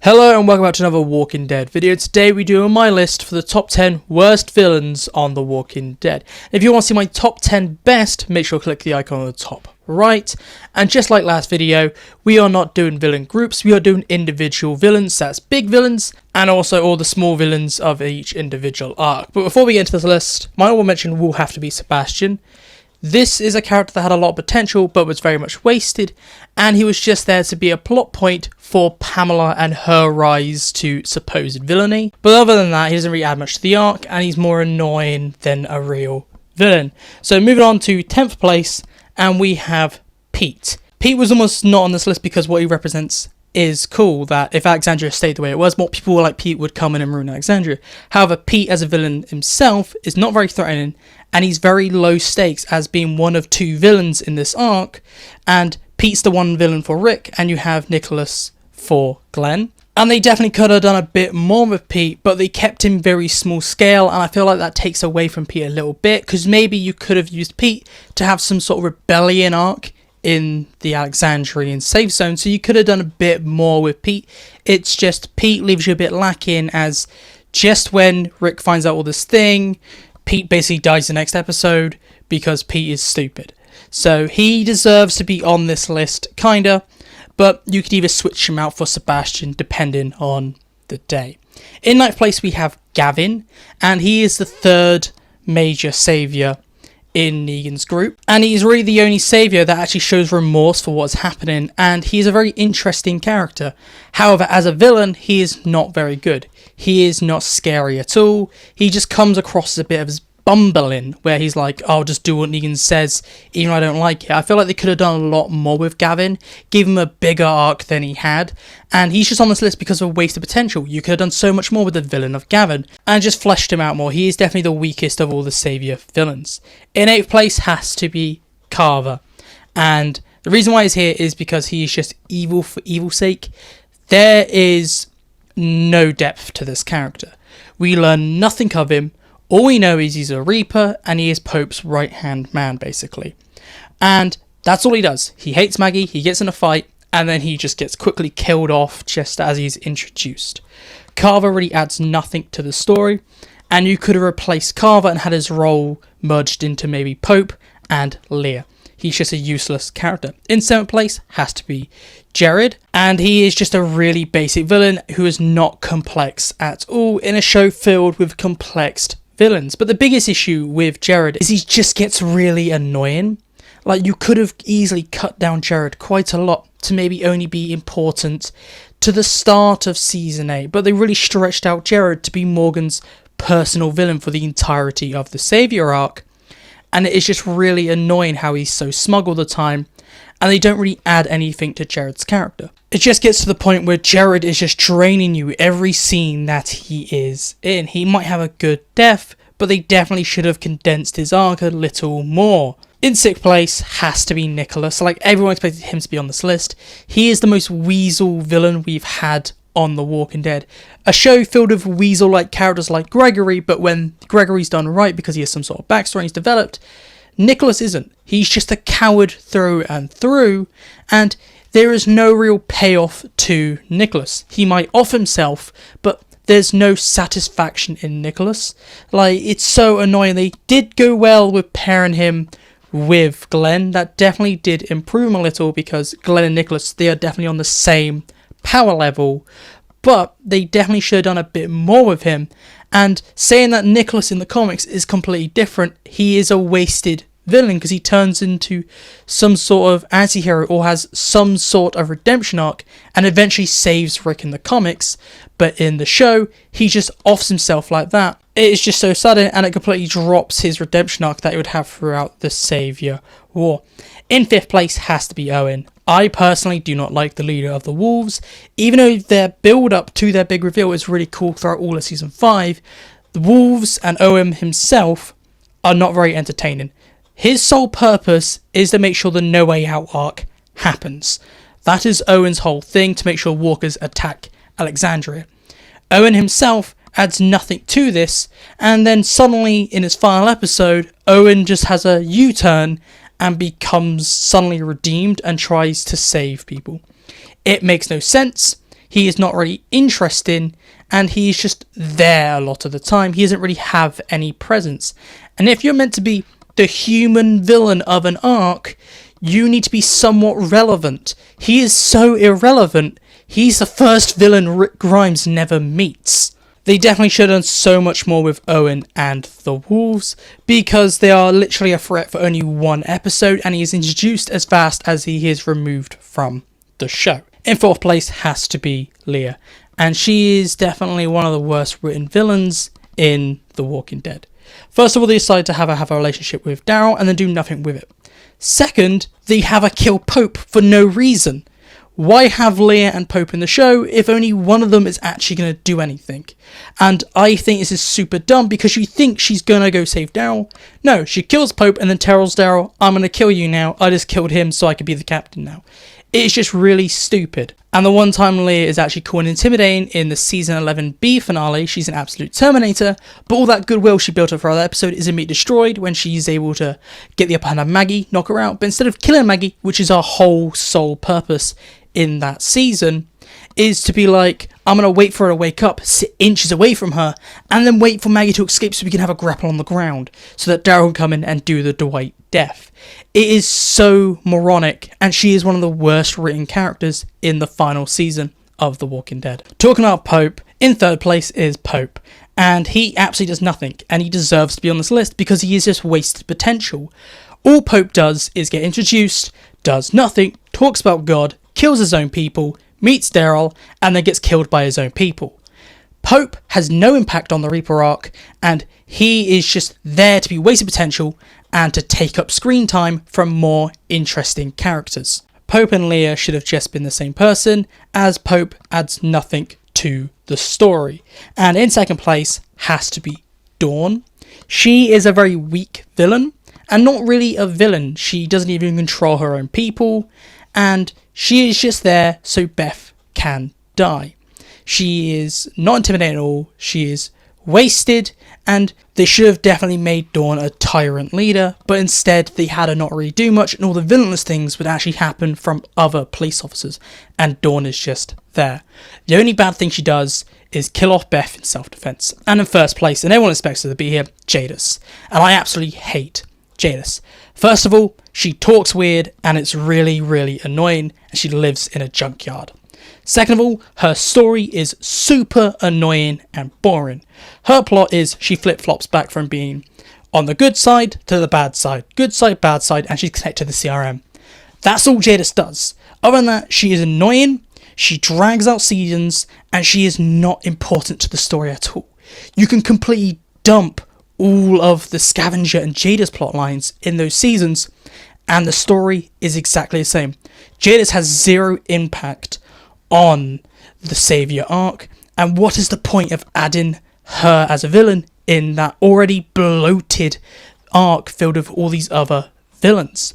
Hello and welcome back to another Walking Dead video. Today we do my list for the top 10 worst villains on The Walking Dead. If you want to see my top 10 best, make sure to click the icon on the top right. And just like last video, we are not doing villain groups, we are doing individual villains. That's big villains and also all the small villains of each individual arc. But before we get into this list, my honorable mention will have to be Sebastian. This is a character that had a lot of potential but was very much wasted, and he was just there to be a plot point for Pamela and her rise to supposed villainy. But other than that, he doesn't really add much to the arc, and he's more annoying than a real villain. So moving on to 10th place, and we have Pete. Pete was almost not on this list because what he represents is cool, that if Alexandria stayed the way it was, more people like Pete would come in and ruin Alexandria. However, Pete as a villain himself is not very threatening, and he's very low stakes as being one of two villains in this arc, and Pete's the one villain for Rick, and you have Nicholas for Glenn. And they definitely could have done a bit more with Pete, but they kept him very small scale, and I feel like that takes away from Pete a little bit, because maybe you could have used Pete to have some sort of rebellion arc in the Alexandrian safe zone, so you could have done a bit more with Pete. It's just Pete leaves you a bit lacking, as just when Rick finds out all this thing, Pete basically dies the next episode because Pete is stupid. So he deserves to be on this list, kinda, but you could either switch him out for Sebastian depending on the day. In 9th place we have Gavin, and he is the third major saviour in Negan's group, and he's really the only saviour that actually shows remorse for what's happening, and he's a very interesting character. However, as a villain, he is not very good. He is not scary at all. He just comes across as a bit of bumbling, where he's like, I'll just do what Negan says, even though I don't like it. I feel like they could have done a lot more with Gavin, give him a bigger arc than he had, and he's just on this list because of a waste of potential. You could have done so much more with the villain of Gavin, and just fleshed him out more. He is definitely the weakest of all the saviour villains. In 8th place has to be Carver, and the reason why he's here is because he is just evil for evil's sake. There is no depth to this character. We learn nothing of him. All we know is he's a Reaper, and he is Pope's right-hand man, basically. And that's all he does. He hates Maggie, he gets in a fight, and then he just gets quickly killed off just as he's introduced. Carver really adds nothing to the story, and you could have replaced Carver and had his role merged into maybe Pope and Leah. He's just a useless character. In 7th place has to be Jared, and he is just a really basic villain who is not complex at all in a show filled with complex villains. But the biggest issue with Jared is he just gets really annoying. Like, you could have easily cut down Jared quite a lot to maybe only be important to the start of season 8, but they really stretched out Jared to be Morgan's personal villain for the entirety of the Saviour arc, and it is just really annoying how he's so smug all the time, and they don't really add anything to Jared's character. It just gets to the point where Jared is just draining you every scene that he is in. He might have a good death, but they definitely should have condensed his arc a little more. In 6th place has to be Nicholas. Like, everyone expected him to be on this list. He is the most weasel villain we've had on The Walking Dead. A show filled with weasel-like characters like Gregory, but when Gregory's done right because he has some sort of backstory he's developed, Nicholas isn't. He's just a coward through and through, and there is no real payoff to Nicholas. He might off himself, but there's no satisfaction in Nicholas. Like, it's so annoying. They did go well with pairing him with Glenn. That definitely did improve him a little, because Glenn and Nicholas, they are definitely on the same power level, but they definitely should have done a bit more with him. And saying that Nicholas in the comics is completely different, he is a wasted villain because he turns into some sort of anti-hero or has some sort of redemption arc and eventually saves Rick in the comics, but in the show he just offs himself like that. It is just so sudden, and it completely drops his redemption arc that he would have throughout the Saviour War. In 5th place has to be Owen. I personally do not like the leader of the Wolves. Even though their build up to their big reveal is really cool throughout all of season 5, the Wolves and Owen himself are not very entertaining. His sole purpose is to make sure the No Way Out arc happens. That is Owen's whole thing, to make sure walkers attack Alexandria. Owen himself adds nothing to this, and then suddenly in his final episode, Owen just has a U-turn and becomes suddenly redeemed and tries to save people. It makes no sense. He is not really interesting, and he's just there a lot of the time. He doesn't really have any presence. And if you're meant to be the human villain of an arc, you need to be somewhat relevant. He is so irrelevant. He's the first villain Rick Grimes never meets. They definitely should have done so much more with Owen and the Wolves, because they are literally a threat for only one episode, and he is introduced as fast as he is removed from the show. In fourth place has to be Leah, and she is definitely one of the worst written villains in The Walking Dead. First of all, they decide to have a relationship with Daryl and then do nothing with it. Second, they have her kill Pope for no reason. Why have Leah and Pope in the show if only one of them is actually going to do anything? And I think this is super dumb, because you think she's going to go save Daryl. No, she kills Pope and then tells Daryl, I'm going to kill you now. I just killed him so I could be the captain now. It's just really stupid. And the one time Leah is actually cool and intimidating in the season 11B finale, she's an absolute Terminator, but all that goodwill she built up for that episode is immediately destroyed when she's able to get the upper hand on Maggie, knock her out. But instead of killing Maggie, which is our whole sole purpose in that season, is to be like, I'm going to wait for her to wake up, sit inches away from her, and then wait for Maggie to escape so we can have a grapple on the ground, so that Daryl can come in and do the Dwight death. It is so moronic, and she is one of the worst written characters in the final season of The Walking Dead. Talking about Pope, in third place is Pope, and he absolutely does nothing, and he deserves to be on this list because he is just wasted potential. All Pope does is get introduced, does nothing, talks about God, kills his own people, meets Daryl, and then gets killed by his own people. Pope has no impact on the Reaper arc, and he is just there to be wasted potential and to take up screen time from more interesting characters. Pope and Leah should have just been the same person, as Pope adds nothing to the story. And in second place has to be Dawn. She is a very weak villain, and not really a villain. She doesn't even control her own people, and she is just there so Beth can die. She is not intimidating at all, she is wasted, and they should have definitely made Dawn a tyrant leader, but instead they had her not really do much, and all the villainous things would actually happen from other police officers, and Dawn is just there. The only bad thing she does is kill off Beth in self-defense. And in first place, and everyone expects her to be here, Jadis. And I absolutely hate Jadis. First of all, she talks weird, and it's really, really annoying, and she lives in a junkyard. Second of all, her story is super annoying and boring. Her plot is she flip-flops back from being on the good side to the bad side. Good side, bad side, and she's connected to the CRM. That's all Jadis does. Other than that, she is annoying, she drags out seasons, and she is not important to the story at all. You can completely dump all of the Scavenger and Jadis plot lines in those seasons, and the story is exactly the same. Jadis has zero impact on the Savior arc, and what is the point of adding her as a villain in that already bloated arc filled with all these other villains?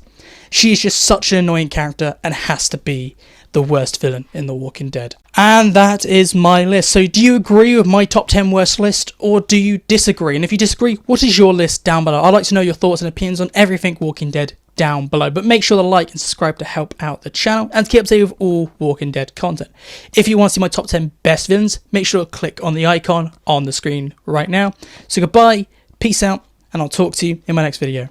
She is just such an annoying character and has to be the worst villain in The Walking Dead. And that is my list. So do you agree with my top 10 worst list, or do you disagree? And if you disagree, what is your list down below? I'd like to know your thoughts and opinions on everything Walking Dead down below. But make sure to like and subscribe to help out the channel and to keep updated with all Walking Dead content. If you want to see my top 10 best villains, make sure to click on the icon on the screen right now. So goodbye, peace out, and I'll talk to you in my next video.